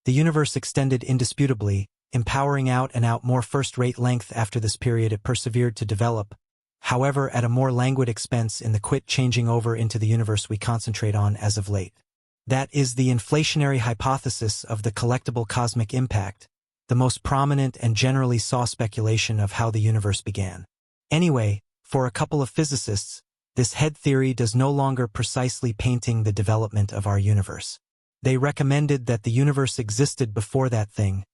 The universe extended indisputably, empowering out and out more first-rate length after this period it persevered to develop, however at a more languid expense in the quick changing over into the universe we concentrate on as of late. That is the inflationary hypothesis of the collectible cosmic impact, the most prominent and generally saw speculation of how the universe began. Anyway, for a couple of physicists, this head theory does no longer precisely painting the development of our universe. They recommended that the universe existed before that thing,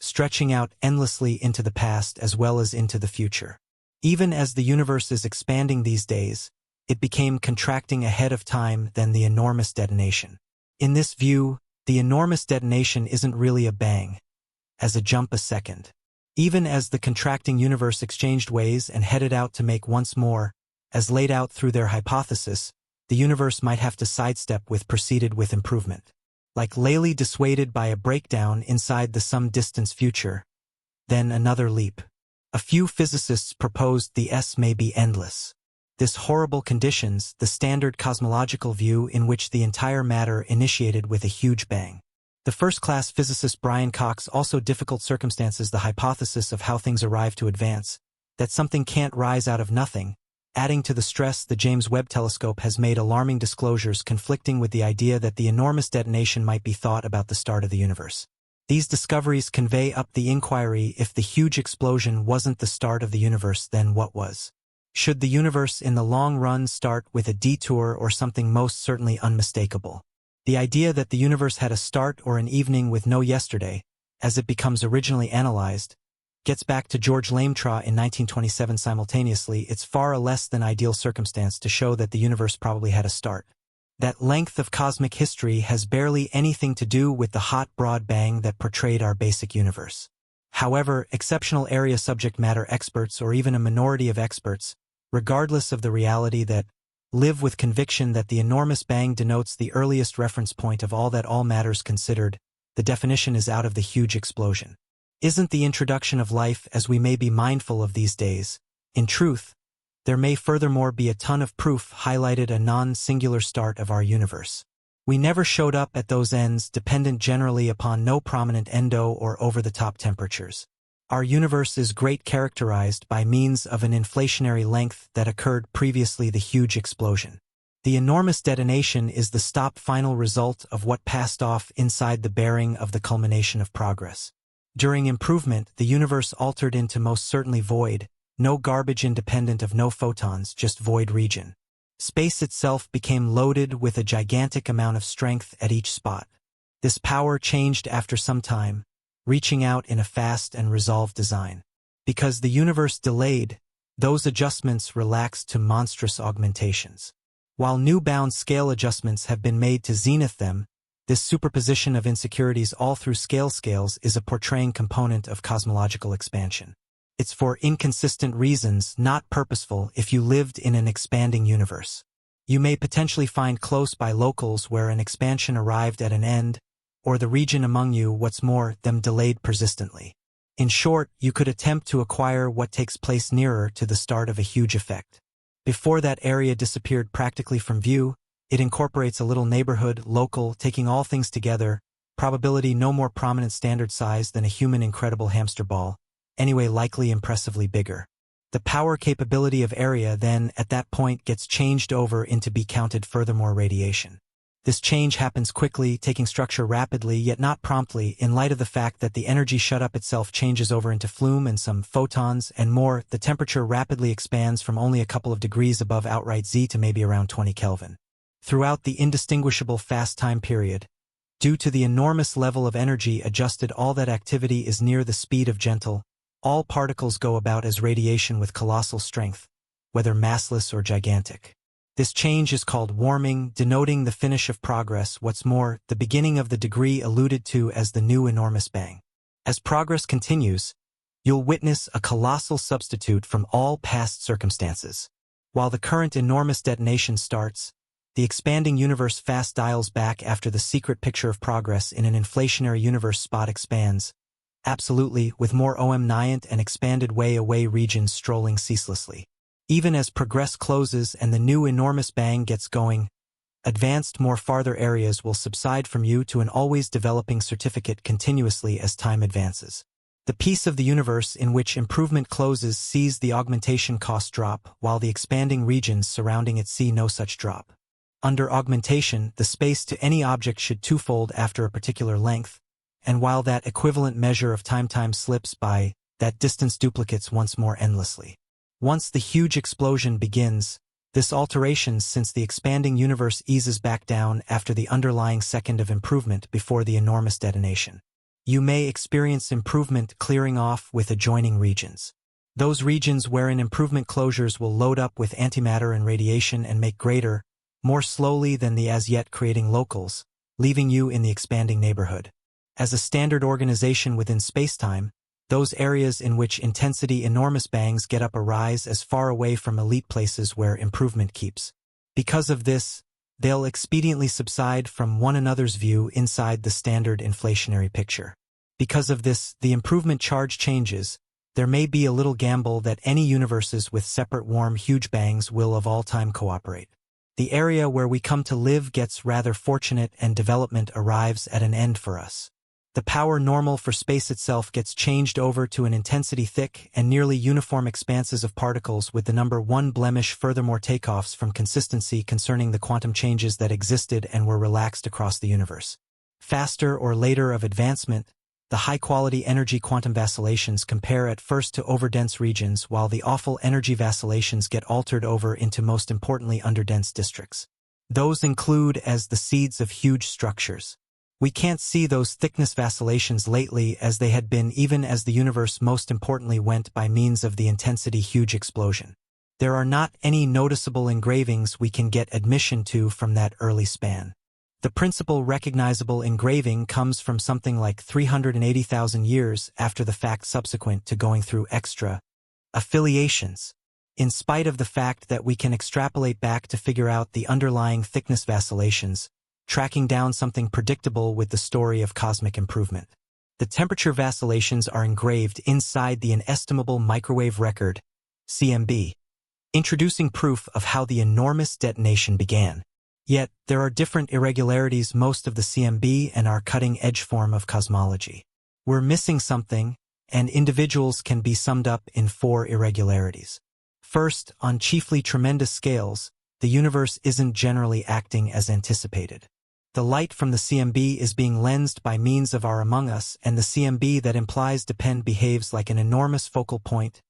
stretching out endlessly into the past as well as into the future. Even as the universe is expanding these days, it became contracting ahead of time than the enormous detonation. In this view, the enormous detonation isn't really a bang, as a jump a second. Even as the contracting universe exchanged ways and headed out to make once more, as laid out through their hypothesis, the universe might have to sidestep with proceeded with improvement. Like Lely dissuaded by a breakdown inside the some distance future. Then another leap. A few physicists proposed the S may be endless. This horrible conditions the standard cosmological view in which the entire matter initiated with a huge bang. The first-class physicist Brian Cox also difficult circumstances the hypothesis of how things arrive to advance, that something can't rise out of nothing, adding to the stress the James Webb Telescope has made alarming disclosures conflicting with the idea that the enormous detonation might be thought about the start of the universe. These discoveries convey up the inquiry: if the huge explosion wasn't the start of the universe, then what was? Should the universe in the long run start with a detour or something most certainly unmistakable? The idea that the universe had a start or an evening with no yesterday, as it becomes originally analyzed, gets back to George Lemaître in 1927 simultaneously. It's far a less than ideal circumstance to show that the universe probably had a start. That length of cosmic history has barely anything to do with the hot broad bang that portrayed our basic universe. However, exceptional area subject matter experts or even a minority of experts, regardless of the reality that, live with conviction that the enormous bang denotes the earliest reference point of all that all matters considered. The definition is out of the huge explosion. Isn't the introduction of life as we may be mindful of these days? In truth, there may furthermore be a ton of proof highlighted a non-singular start of our universe. We never showed up at those ends, dependent generally upon no prominent endo or over-the-top temperatures. Our universe is great characterized by means of an inflationary length that occurred previously the huge explosion. The enormous detonation is the stop final result of what passed off inside the bearing of the culmination of progress. During improvement, the universe altered into most certainly void, no garbage independent of no photons, just void region. Space itself became loaded with a gigantic amount of strength at each spot. This power changed after some time, reaching out in a fast and resolved design. Because the universe delayed, those adjustments relaxed to monstrous augmentations. While new bound scale adjustments have been made to zenith them, this superposition of insecurities all through scales is a portraying component of cosmological expansion. It's for inconsistent reasons, not purposeful. If you lived in an expanding universe, you may potentially find close by locals where an expansion arrived at an end, or the region among you, what's more, them delayed persistently. In short, you could attempt to acquire what takes place nearer to the start of a huge effect. Before that area disappeared practically from view, it incorporates a little neighborhood, local, taking all things together, probability no more prominent standard size than a human incredible hamster ball, anyway likely impressively bigger. The power capability of area then, at that point, gets changed over into be counted furthermore radiation. This change happens quickly, taking structure rapidly yet not promptly, in light of the fact that the energy shut up itself changes over into flume and some photons and more. The temperature rapidly expands from only a couple of degrees above outright Z to maybe around 20 Kelvin. Throughout the indistinguishable fast time period, due to the enormous level of energy adjusted, all that activity is near the speed of gentle. All particles go about as radiation with colossal strength, whether massless or gigantic. This change is called warming, denoting the finish of progress, what's more, the beginning of the degree alluded to as the new enormous bang. As progress continues, you'll witness a colossal substitute from all past circumstances. While the current enormous detonation starts, the expanding universe fast dials back after the secret picture of progress in an inflationary universe spot expands, absolutely, with more omniscient and expanded way away regions strolling ceaselessly. Even as progress closes and the new enormous bang gets going, advanced more farther areas will subside from you to an always developing certificate continuously as time advances. The piece of the universe in which improvement closes sees the augmentation cost drop, while the expanding regions surrounding it see no such drop. Under augmentation, the space to any object should twofold after a particular length, and while that equivalent measure of time slips by, that distance duplicates once more endlessly. Once the huge explosion begins, this alteration since the expanding universe eases back down after the underlying second of improvement before the enormous detonation. You may experience improvement clearing off with adjoining regions. Those regions wherein improvement closures will load up with antimatter and radiation and make greater, more slowly than the as yet creating locals, leaving you in the expanding neighborhood. As a standard organization within spacetime, those areas in which intensity enormous bangs get up a rise as far away from elite places where improvement keeps. Because of this, they'll expediently subside from one another's view inside the standard inflationary picture. Because of this, the improvement charge changes. There may be a little gamble that any universes with separate warm huge bangs will of all time cooperate. The area where we come to live gets rather fortunate and development arrives at an end for us. The power normal for space itself gets changed over to an intensity-thick and nearly uniform expanses of particles with the number 1 blemish furthermore takeoffs from consistency concerning the quantum changes that existed and were relaxed across the universe. Faster or later of advancement, the high-quality energy quantum vacillations compare at first to overdense regions while the awful energy vacillations get altered over into most importantly underdense districts. Those include as the seeds of huge structures. We can't see those thickness vacillations lately as they had been even as the universe most importantly went by means of the intensity huge explosion. There are not any noticeable engravings we can get admission to from that early span. The principal recognizable engraving comes from something like 380,000 years after the fact subsequent to going through extra affiliations. In spite of the fact that we can extrapolate back to figure out the underlying thickness vacillations, tracking down something predictable with the story of cosmic improvement. The temperature vacillations are engraved inside the inestimable microwave record, CMB, introducing proof of how the enormous detonation began. Yet, there are different irregularities most of the CMB and our cutting-edge form of cosmology. We're missing something, and individuals can be summed up in 4 irregularities. First, on chiefly tremendous scales, the universe isn't generally acting as anticipated. The light from the CMB is being lensed by means of our Among Us, and the CMB that implies depend behaves like an enormous focal point,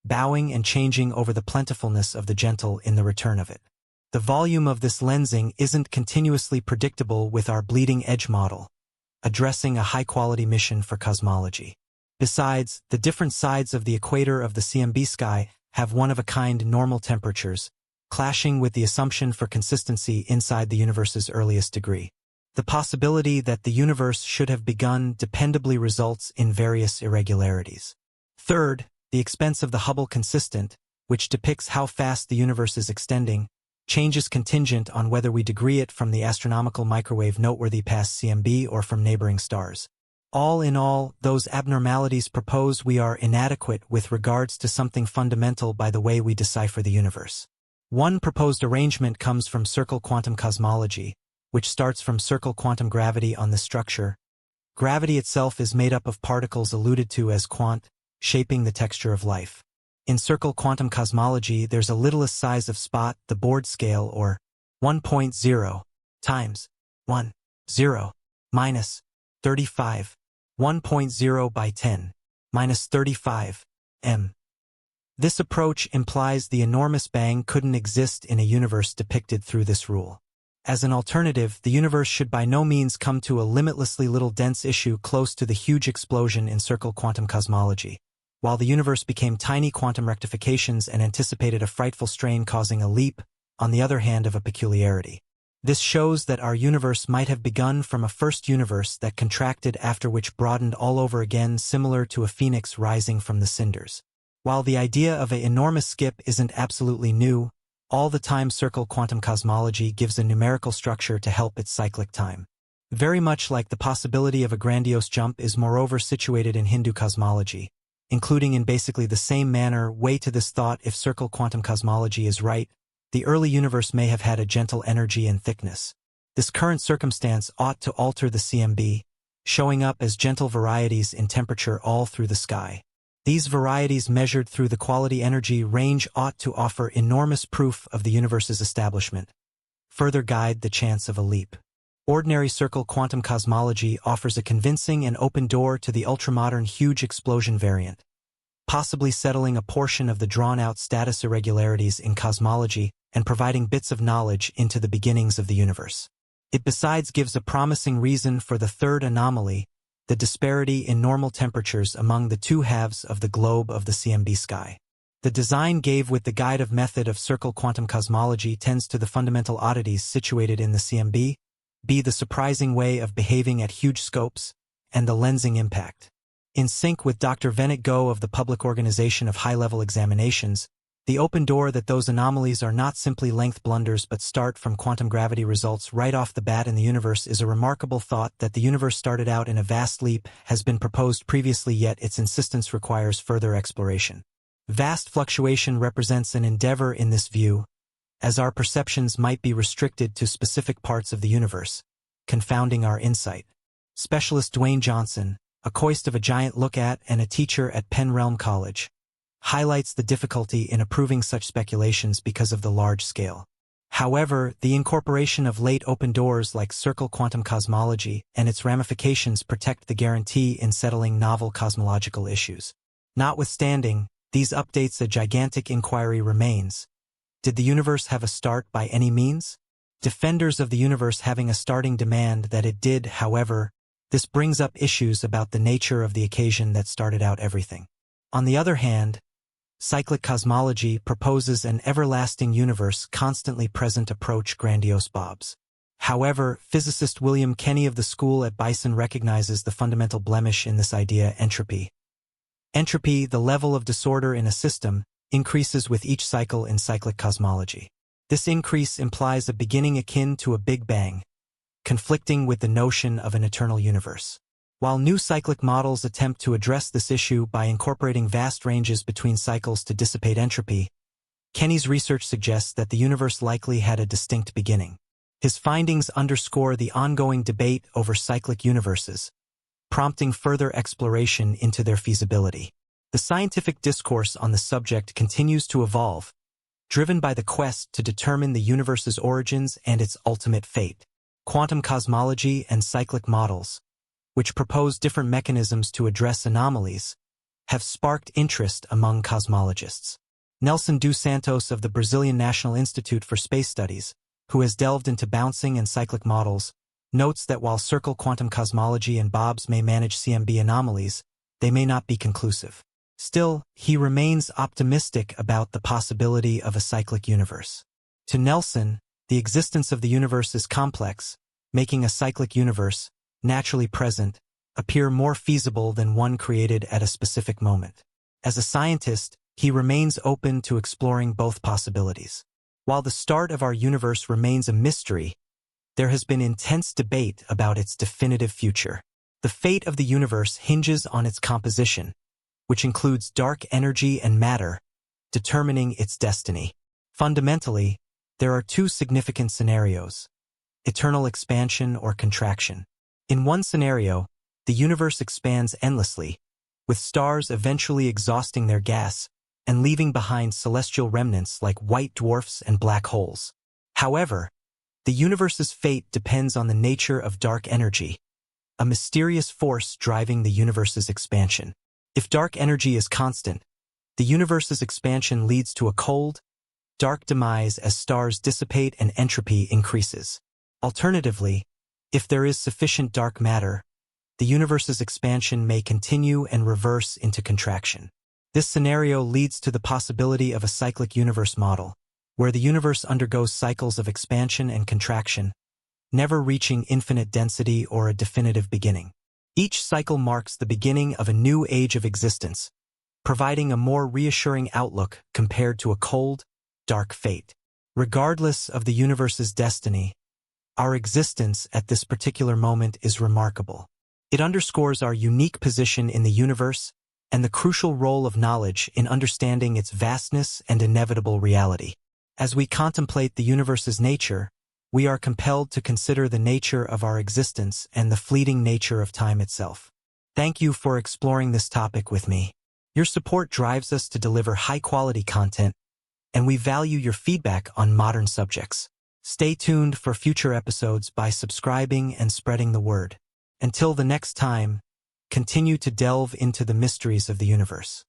bowing and changing over the plentifulness of the gentle in the return of it. The volume of this lensing isn't continuously predictable with our bleeding edge model, addressing a high-quality mission for cosmology. Besides, the different sides of the equator of the CMB sky have one-of-a-kind normal temperatures, clashing with the assumption for consistency inside the universe's earliest degree. The possibility that the universe should have begun dependably results in various irregularities. Third, the expense of the Hubble consistent, which depicts how fast the universe is extending, changes contingent on whether we degree it from the astronomical microwave noteworthy past CMB or from neighboring stars. All in all, those abnormalities propose we are inadequate with regards to something fundamental by the way we decipher the universe. One proposed arrangement comes from circle quantum cosmology, which starts from circle quantum gravity on this structure. Gravity itself is made up of particles alluded to as quant, shaping the texture of life. In circle quantum cosmology, there's a littlest size of spot, the Board scale, or 1.0 times 1, 0, minus 35, 1.0 by 10, minus 35, m. This approach implies the enormous bang couldn't exist in a universe depicted through this rule. As an alternative, the universe should by no means come to a limitlessly little dense issue close to the huge explosion in circle quantum cosmology, while the universe became tiny quantum rectifications and anticipated a frightful strain causing a leap, on the other hand, of a peculiarity. This shows that our universe might have begun from a first universe that contracted after which broadened all over again, similar to a phoenix rising from the cinders. While the idea of an enormous skip isn't absolutely new, all the time circle quantum cosmology gives a numerical structure to help its cyclic time. Very much like the possibility of a grandiose jump is moreover situated in Hindu cosmology, including in basically the same manner way to this thought if circle quantum cosmology is right, The early universe may have had a gentle energy and thickness. This current circumstance ought to alter the CMB, showing up as gentle varieties in temperature all through the sky. These varieties measured through the quality energy range ought to offer enormous proof of the universe's establishment, further guide the chance of a leap. Ordinary circle quantum cosmology offers a convincing and open door to the ultramodern huge explosion variant, possibly settling a portion of the drawn-out status irregularities in cosmology and providing bits of knowledge into the beginnings of the universe. It besides gives a promising reason for the third anomaly, the disparity in normal temperatures among the two halves of the globe of the CMB sky. The design gave with the guide of method of circle quantum cosmology tends to the fundamental oddities situated in the CMB, be the surprising way of behaving at huge scopes, and the lensing impact. In sync with Dr. Venet Go of the Public Organization of High-Level Examinations, the open door that those anomalies are not simply length blunders but start from quantum gravity results right off the bat in the universe is a remarkable thought. That the universe started out in a vast leap has been proposed previously, yet its insistence requires further exploration. Vast fluctuation represents an endeavor in this view, as our perceptions might be restricted to specific parts of the universe, confounding our insight. Specialist Dwayne Johnson, a coist of a giant look at and a teacher at Penn Realm College, highlights the difficulty in approving such speculations because of the large scale. However, the incorporation of late open doors like circle quantum cosmology and its ramifications protect the guarantee in settling novel cosmological issues. Notwithstanding, these updates, a gigantic inquiry remains. Did the universe have a start by any means? Defenders of the universe having a starting demand that it did, however, this brings up issues about the nature of the occasion that started out everything. On the other hand, cyclic cosmology proposes an everlasting universe constantly present approach grandiose bobs. However, physicist William Kenny of the school at Bison recognizes the fundamental blemish in this idea: entropy. Entropy, the level of disorder in a system, increases with each cycle in cyclic cosmology. This increase implies a beginning akin to a Big Bang, conflicting with the notion of an eternal universe. While new cyclic models attempt to address this issue by incorporating vast ranges between cycles to dissipate entropy, Kenny's research suggests that the universe likely had a distinct beginning. His findings underscore the ongoing debate over cyclic universes, prompting further exploration into their feasibility. The scientific discourse on the subject continues to evolve, driven by the quest to determine the universe's origins and its ultimate fate. Quantum cosmology and cyclic models, which propose different mechanisms to address anomalies, have sparked interest among cosmologists. Nelson dos Santos of the Brazilian National Institute for Space Studies, who has delved into bouncing and cyclic models, notes that while circle quantum cosmology and bobs may manage CMB anomalies, they may not be conclusive. Still, he remains optimistic about the possibility of a cyclic universe. To Nelson, the existence of the universe is complex, making a cyclic universe, naturally present, appear more feasible than one created at a specific moment. As a scientist, he remains open to exploring both possibilities. While the start of our universe remains a mystery, there has been intense debate about its definitive future. The fate of the universe hinges on its composition, which includes dark energy and matter, determining its destiny. Fundamentally, there are two significant scenarios: eternal expansion or contraction. In one scenario, the universe expands endlessly, with stars eventually exhausting their gas and leaving behind celestial remnants like white dwarfs and black holes. However, the universe's fate depends on the nature of dark energy, a mysterious force driving the universe's expansion. If dark energy is constant, the universe's expansion leads to a cold, dark demise as stars dissipate and entropy increases. Alternatively, if there is sufficient dark matter, the universe's expansion may continue and reverse into contraction. This scenario leads to the possibility of a cyclic universe model, where the universe undergoes cycles of expansion and contraction, never reaching infinite density or a definitive beginning. Each cycle marks the beginning of a new age of existence, providing a more reassuring outlook compared to a cold, dark fate. Regardless of the universe's destiny, our existence at this particular moment is remarkable. It underscores our unique position in the universe and the crucial role of knowledge in understanding its vastness and inevitable reality. As we contemplate the universe's nature, we are compelled to consider the nature of our existence and the fleeting nature of time itself. Thank you for exploring this topic with me. Your support drives us to deliver high-quality content, and we value your feedback on modern subjects. Stay tuned for future episodes by subscribing and spreading the word. Until the next time, continue to delve into the mysteries of the universe.